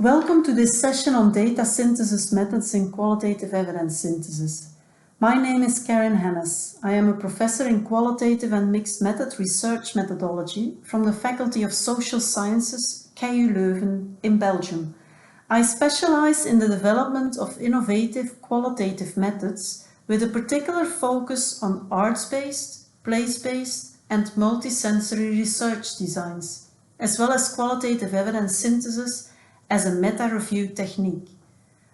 Welcome to this session on data synthesis methods in qualitative evidence synthesis. My name is Karen Hennes. I am a professor in qualitative and mixed method research methodology from the Faculty of Social Sciences, KU Leuven in Belgium. I specialize in the development of innovative qualitative methods with a particular focus on arts-based, place-based and multisensory research designs, as well as qualitative evidence synthesis as a meta-review technique.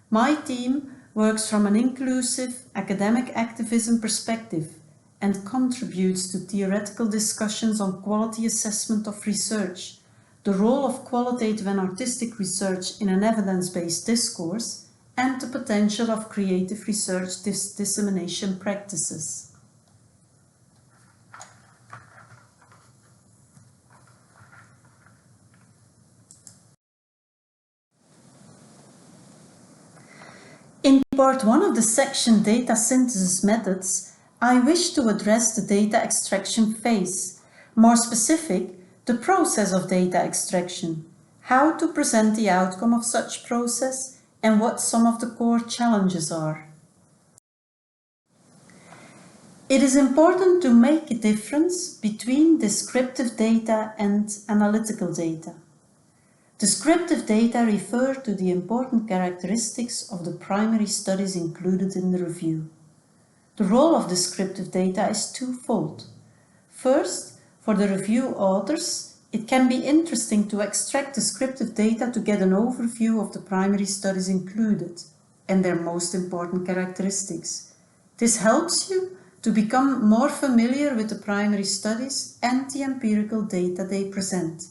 My team works from an inclusive academic activism perspective and contributes to theoretical discussions on quality assessment of research, the role of qualitative and artistic research in an evidence-based discourse, and the potential of creative research dissemination practices. In part 1 of the section Data Synthesis Methods, I wish to address the data extraction phase, more specific, the process of data extraction, how to present the outcome of such process, and what some of the core challenges are. It is important to make a difference between descriptive data and analytical data. Descriptive data refer to the important characteristics of the primary studies included in the review. The role of descriptive data is twofold. First, for the review authors, it can be interesting to extract descriptive data to get an overview of the primary studies included and their most important characteristics. This helps you to become more familiar with the primary studies and the empirical data they present.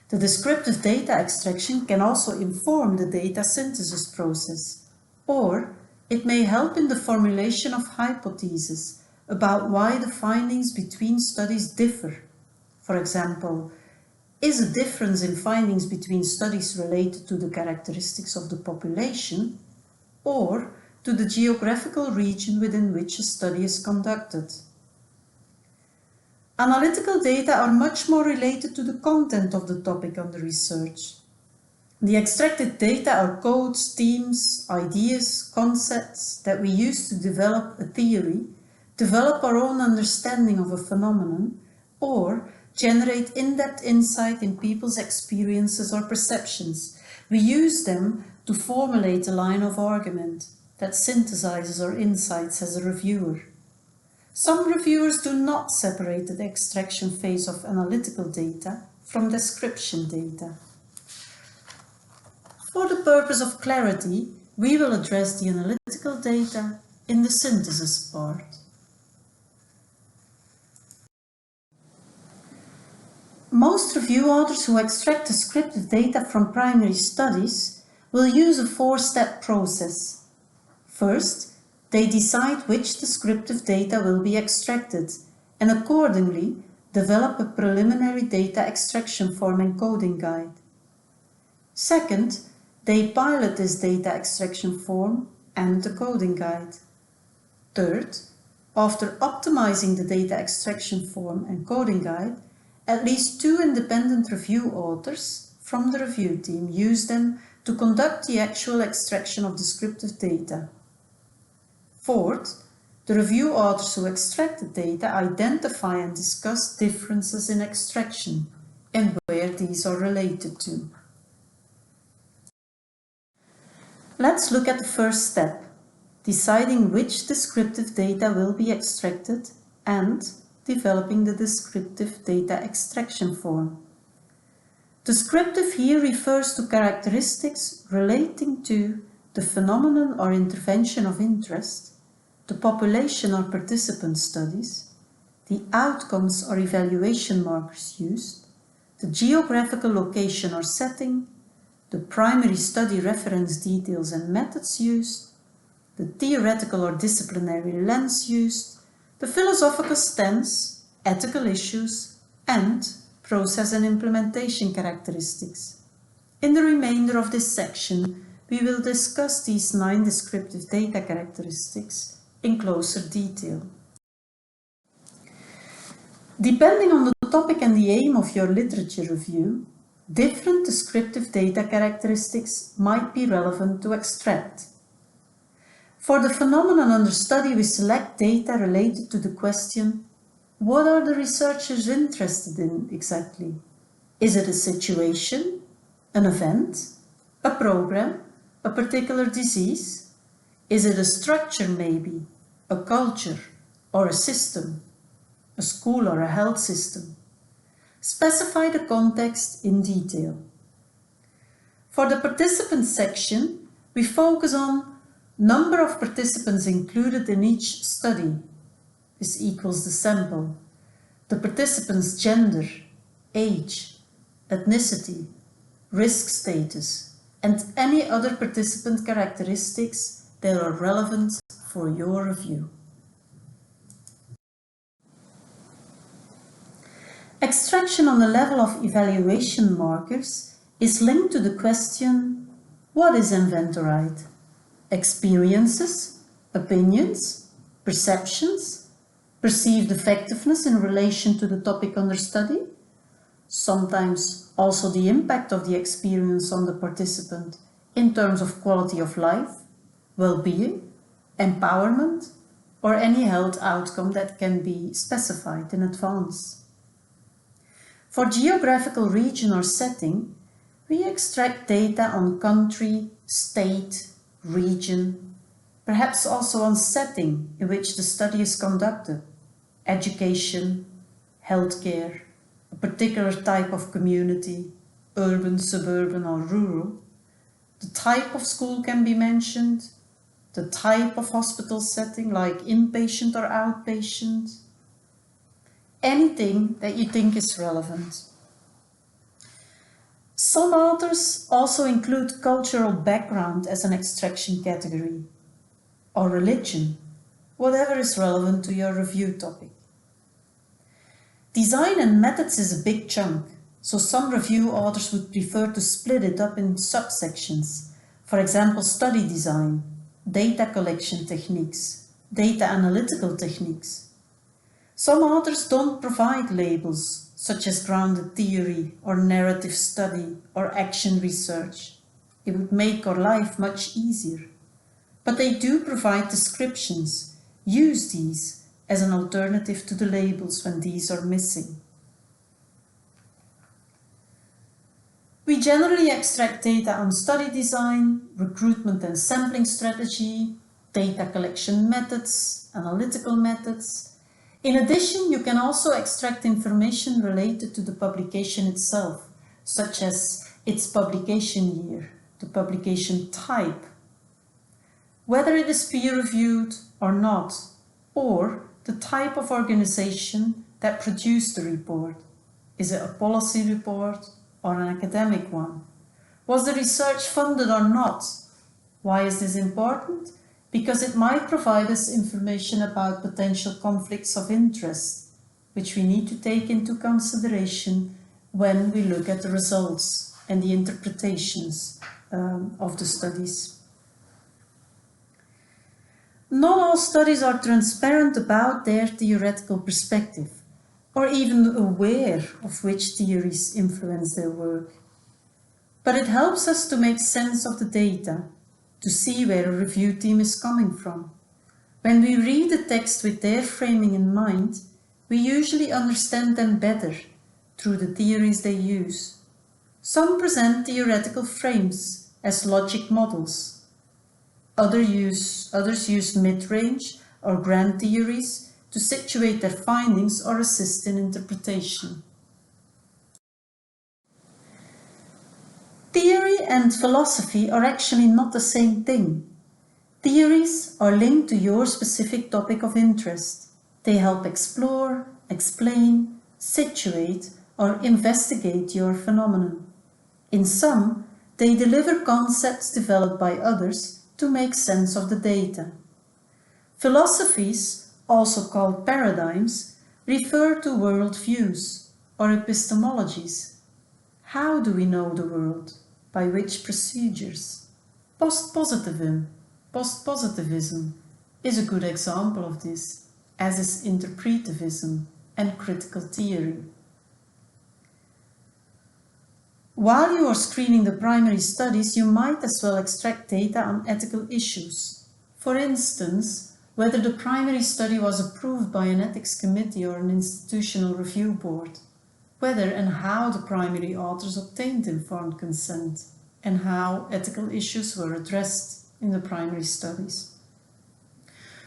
The descriptive data extraction can also inform the data synthesis process, or it may help in the formulation of hypotheses about why the findings between studies differ. For example, is a difference in findings between studies related to the characteristics of the population or to the geographical region within which a study is conducted? Analytical data are much more related to the content of the topic under research. The extracted data are codes, themes, ideas, concepts that we use to develop a theory, develop our own understanding of a phenomenon, or generate in-depth insight in people's experiences or perceptions. We use them to formulate a line of argument that synthesizes our insights as a reviewer. Some reviewers do not separate the extraction phase of analytical data from description data. For the purpose of clarity, we will address the analytical data in the synthesis part. Most review authors who extract descriptive data from primary studies will use a four-step process. First, they decide which descriptive data will be extracted and accordingly develop a preliminary data extraction form and coding guide. Second, they pilot this data extraction form and the coding guide. Third, after optimizing the data extraction form and coding guide, at least 2 independent review authors from the review team use them to conduct the actual extraction of descriptive data. Fourth, the review authors who extract the data identify and discuss differences in extraction and where these are related to. Let's look at the first step, deciding which descriptive data will be extracted and developing the descriptive data extraction form. Descriptive here refers to characteristics relating to the phenomenon or intervention of interest, the population or participant studies, the outcomes or evaluation markers used, the geographical location or setting, the primary study reference details and methods used, the theoretical or disciplinary lens used, the philosophical stance, ethical issues, and process and implementation characteristics. In the remainder of this section, we will discuss these 9 descriptive data characteristics in closer detail. Depending on the topic and the aim of your literature review, different descriptive data characteristics might be relevant to extract. For the phenomenon under study, we select data related to the question, what are the researchers interested in exactly? Is it a situation, an event, a program, a particular disease? Is it a structure maybe, a culture, or a system, a school or a health system? Specify the context in detail. For the participants section, we focus on number of participants included in each study. This equals the sample. The participants' gender, age, ethnicity, risk status, and any other participant characteristics that are relevant for your review. Extraction on the level of evaluation markers is linked to the question, what is inventorite? Experiences, opinions, perceptions, perceived effectiveness in relation to the topic under study, sometimes also the impact of the experience on the participant in terms of quality of life, well-being, empowerment, or any health outcome that can be specified in advance. For geographical region or setting, we extract data on country, state, region, perhaps also on setting in which the study is conducted, education, healthcare, a particular type of community, urban, suburban or rural. The type of school can be mentioned, the type of hospital setting like inpatient or outpatient, anything that you think is relevant. Some authors also include cultural background as an extraction category, or religion, whatever is relevant to your review topic. Design and methods is a big chunk, so some review authors would prefer to split it up in subsections. For example, study design, data collection techniques, data analytical techniques. Some authors don't provide labels, such as grounded theory or narrative study or action research. It would make our life much easier. But they do provide descriptions. Use these as an alternative to the labels when these are missing. We generally extract data on study design, recruitment and sampling strategy, data collection methods, analytical methods. In addition, you can also extract information related to the publication itself, such as its publication year, the publication type, whether it is peer-reviewed or not, or the type of organization that produced the report. Is it a policy report or an academic one? Was the research funded or not? Why is this important? Because it might provide us information about potential conflicts of interest, which we need to take into consideration when we look at the results and the interpretations of the studies. Not all studies are transparent about their theoretical perspective, or even aware of which theories influence their work. But it helps us to make sense of the data, to see where a review team is coming from. When we read the text with their framing in mind, we usually understand them better through the theories they use. Some present theoretical frames as logic models. Others use mid-range or grand theories to situate their findings or assist in interpretation. Theory and philosophy are actually not the same thing. Theories are linked to your specific topic of interest. They help explore, explain, situate, or investigate your phenomenon. In some, they deliver concepts developed by others to make sense of the data. Philosophies, also called paradigms, refer to worldviews or epistemologies. How do we know the world? By which procedures? Postpositivism is a good example of this, as is interpretivism and critical theory. while you are screening the primary studies, you might as well extract data on ethical issues. For instance, whether the primary study was approved by an ethics committee or an institutional review board, whether and how the primary authors obtained informed consent, and how ethical issues were addressed in the primary studies.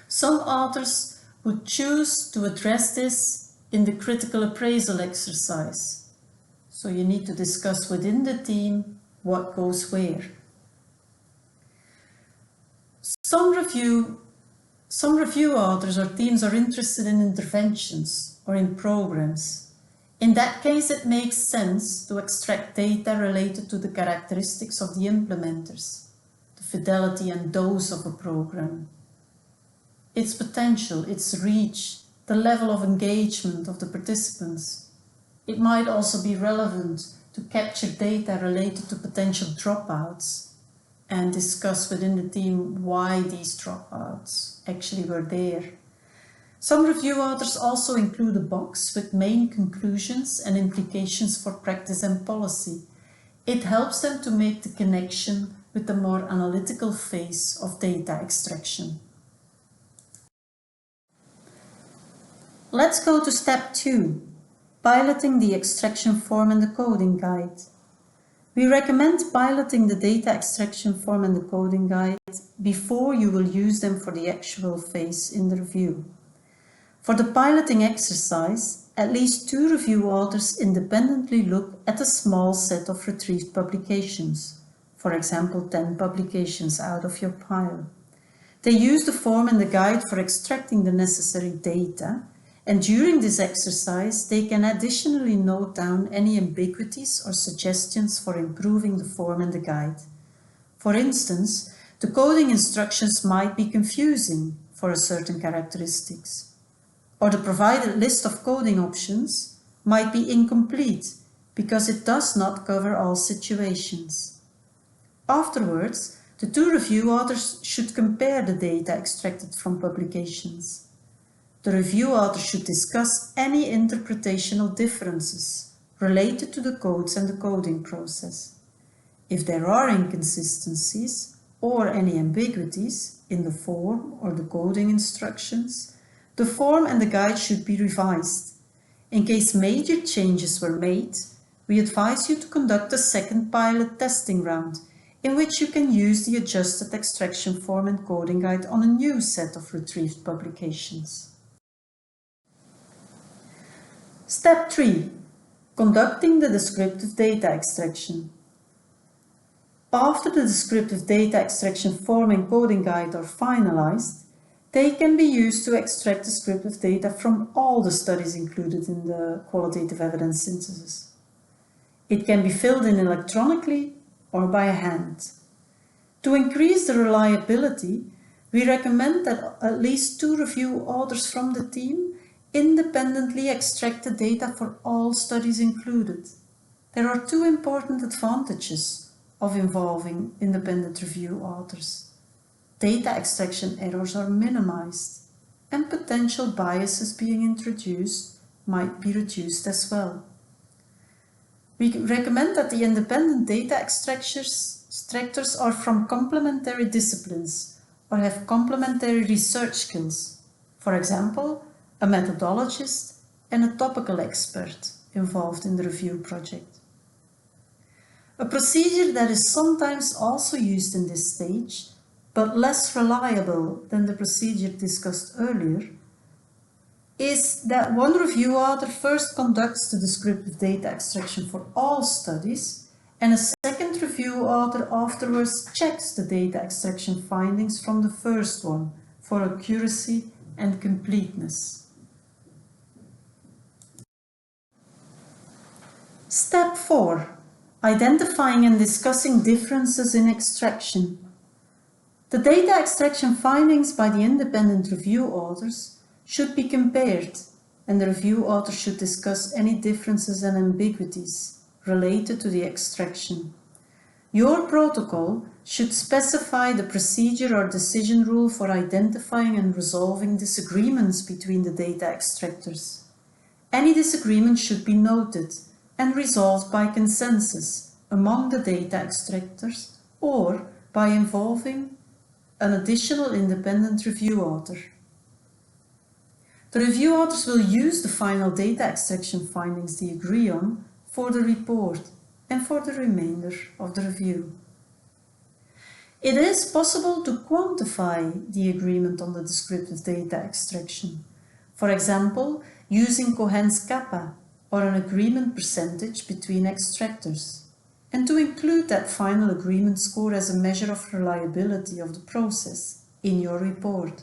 Some authors would choose to address this in the critical appraisal exercise. So you need to discuss within the team what goes where. Some review authors or teams are interested in interventions or in programs. In that case, it makes sense to extract data related to the characteristics of the implementers, the fidelity and dose of a program, its potential, its reach, the level of engagement of the participants. It might also be relevant to capture data related to potential dropouts and discuss within the team why these dropouts actually were there. Some review authors also include a box with main conclusions and implications for practice and policy. It helps them to make the connection with the more analytical phase of data extraction. Let's go to step 2, piloting the extraction form and the coding guide. We recommend piloting the data extraction form and the coding guide before you will use them for the actual phase in the review. For the piloting exercise, at least 2 review authors independently look at a small set of retrieved publications, for example 10 publications out of your pile. They use the form and the guide for extracting the necessary data, and during this exercise they can additionally note down any ambiguities or suggestions for improving the form and the guide. For instance, the coding instructions might be confusing for a certain characteristics, or the provided list of coding options might be incomplete because it does not cover all situations. Afterwards, the 2 review authors should compare the data extracted from publications. The review author should discuss any interpretational differences related to the codes and the coding process. If there are inconsistencies or any ambiguities in the form or the coding instructions, the form and the guide should be revised. In case major changes were made, we advise you to conduct a second pilot testing round in which you can use the adjusted extraction form and coding guide on a new set of retrieved publications. Step 3. Conducting the descriptive data extraction. After the descriptive data extraction form and coding guide are finalized, they can be used to extract descriptive data from all the studies included in the qualitative evidence synthesis. It can be filled in electronically or by hand. To increase the reliability, we recommend that at least 2 review authors from the team independently extract the data for all studies included. There are 2 important advantages of involving independent review authors. Data extraction errors are minimized, and potential biases being introduced might be reduced as well. We recommend that the independent data extractors are from complementary disciplines or have complementary research skills. For example, a methodologist and a topical expert involved in the review project. A procedure that is sometimes also used in this stage, but less reliable than the procedure discussed earlier, is that one review author first conducts the descriptive data extraction for all studies, and a second review author afterwards checks the data extraction findings from the first one for accuracy and completeness. Step 4. Identifying and discussing differences in extraction. The data extraction findings by the independent review authors should be compared, and the review author should discuss any differences and ambiguities related to the extraction. Your protocol should specify the procedure or decision rule for identifying and resolving disagreements between the data extractors. Any disagreement should be noted and resolved by consensus among the data extractors or by involving an additional independent review author. The review authors will use the final data extraction findings they agree on for the report and for the remainder of the review. It is possible to quantify the agreement on the descriptive data extraction, for example, using coherence kappa or an agreement percentage between extractors, and to include that final agreement score as a measure of reliability of the process in your report.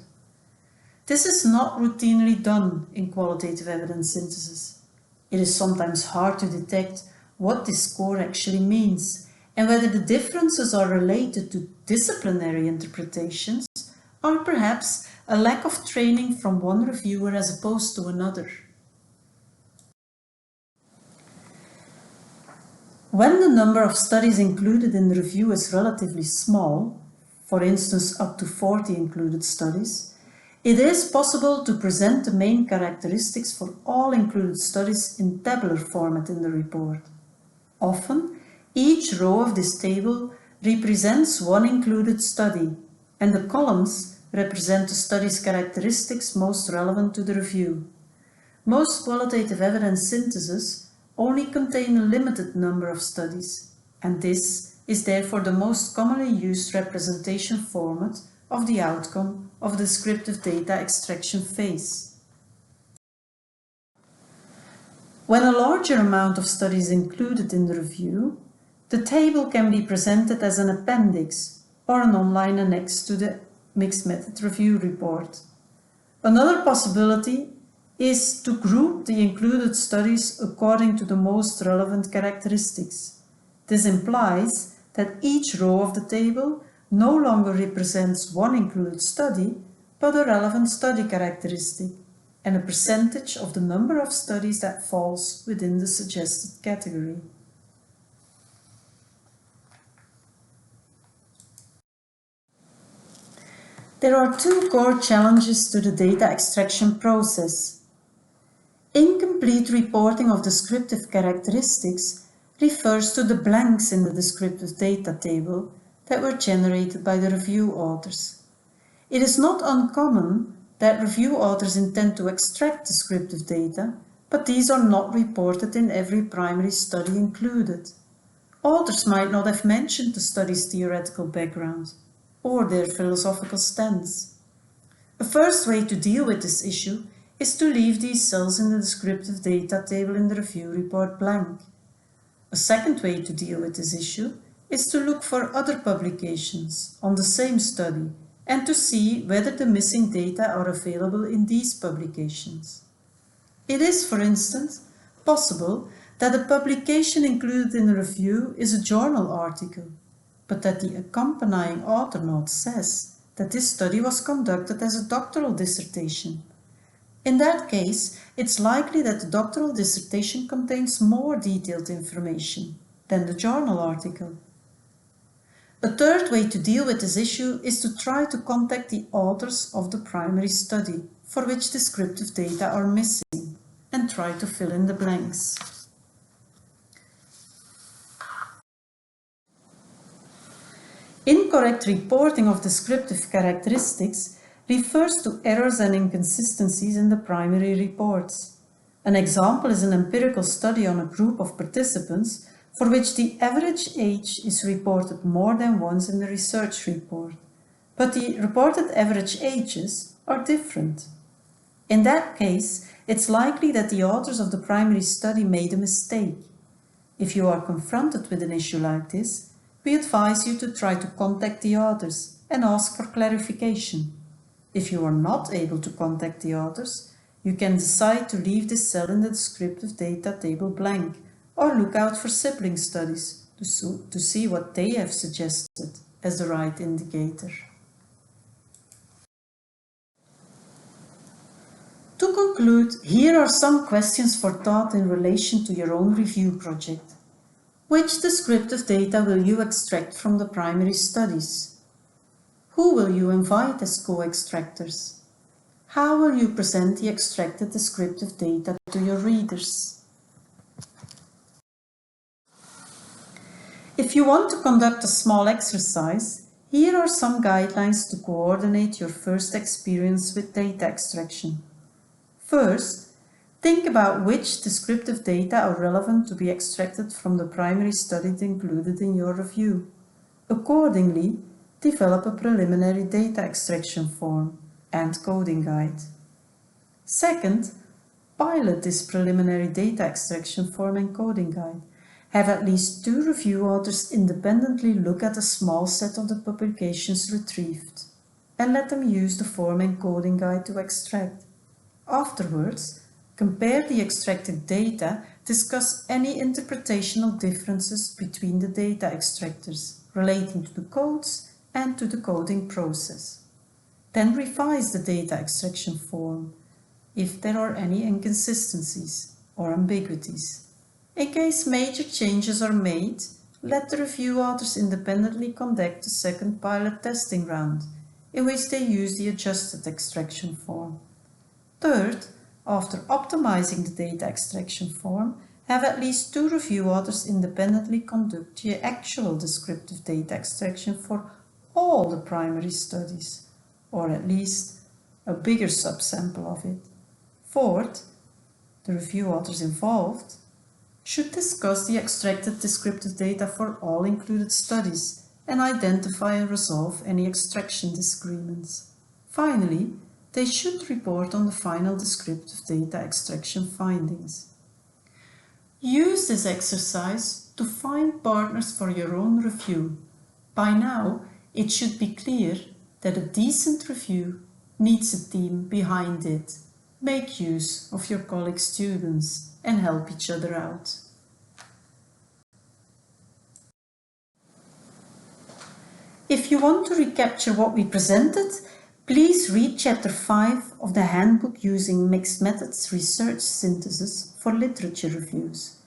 This is not routinely done in qualitative evidence synthesis. It is sometimes hard to detect what this score actually means and whether the differences are related to disciplinary interpretations or perhaps a lack of training from one reviewer as opposed to another. When the number of studies included in the review is relatively small, for instance up to 40 included studies, it is possible to present the main characteristics for all included studies in tabular format in the report. Often, each row of this table represents one included study, and the columns represent the study's characteristics most relevant to the review. Most qualitative evidence syntheses only contain a limited number of studies, and this is therefore the most commonly used representation format of the outcome of the descriptive data extraction phase. When a larger amount of studies is included in the review, the table can be presented as an appendix or an online annex to the mixed method review report. Another possibility is to group the included studies according to the most relevant characteristics. This implies that each row of the table no longer represents one included study, but a relevant study characteristic and a percentage of the number of studies that falls within the suggested category. There are two core challenges to the data extraction process. Incomplete reporting of descriptive characteristics refers to the blanks in the descriptive data table that were generated by the review authors. It is not uncommon that review authors intend to extract descriptive data, but these are not reported in every primary study included. Authors might not have mentioned the study's theoretical background or their philosophical stance. A first way to deal with this issue is to leave these cells in the descriptive data table in the review report blank. A second way to deal with this issue is to look for other publications on the same study and to see whether the missing data are available in these publications. It is, for instance, possible that a publication included in the review is a journal article, but that the accompanying author note says that this study was conducted as a doctoral dissertation. In that case, it's likely that the doctoral dissertation contains more detailed information than the journal article. A third way to deal with this issue is to try to contact the authors of the primary study for which descriptive data are missing and try to fill in the blanks. Incorrect reporting of descriptive characteristics refers to errors and inconsistencies in the primary reports. An example is an empirical study on a group of participants for which the average age is reported more than once in the research report, but the reported average ages are different. In that case, it's likely that the authors of the primary study made a mistake. If you are confronted with an issue like this, we advise you to try to contact the authors and ask for clarification. If you are not able to contact the authors, you can decide to leave this cell in the descriptive data table blank or look out for sibling studies to see what they have suggested as the right indicator. To conclude, here are some questions for thought in relation to your own review project. Which descriptive data will you extract from the primary studies? Who will you invite as co-extractors? How will you present the extracted descriptive data to your readers? If you want to conduct a small exercise, here are some guidelines to coordinate your first experience with data extraction. First, think about which descriptive data are relevant to be extracted from the primary studies included in your review. Accordingly, develop a preliminary data extraction form and coding guide. Second, pilot this preliminary data extraction form and coding guide. Have at least 2 review authors independently look at a small set of the publications retrieved and let them use the form and coding guide to extract. Afterwards, compare the extracted data, discuss any interpretational differences between the data extractors relating to the codes and to the coding process. Then revise the data extraction form if there are any inconsistencies or ambiguities. In case major changes are made, let the review authors independently conduct a second pilot testing round, in which they use the adjusted extraction form. Third, after optimizing the data extraction form, have at least 2 review authors independently conduct the actual descriptive data extraction for all the primary studies, or at least a bigger subsample of it. Fourth, the review authors involved should discuss the extracted descriptive data for all included studies and identify and resolve any extraction disagreements. Finally, they should report on the final descriptive data extraction findings. Use this exercise to find partners for your own review. By now, it should be clear that a decent review needs a team behind it. Make use of your colleague students and help each other out. If you want to recapture what we presented, please read Chapter 5 of the Handbook Using Mixed Methods Research Synthesis for Literature Reviews.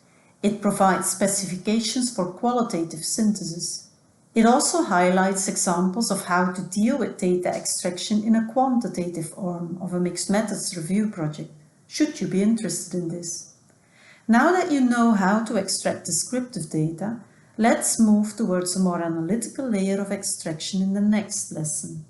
It provides specifications for qualitative synthesis. It also highlights examples of how to deal with data extraction in a quantitative arm of a mixed methods review project, should you be interested in this. Now that you know how to extract descriptive data, let's move towards a more analytical layer of extraction in the next lesson.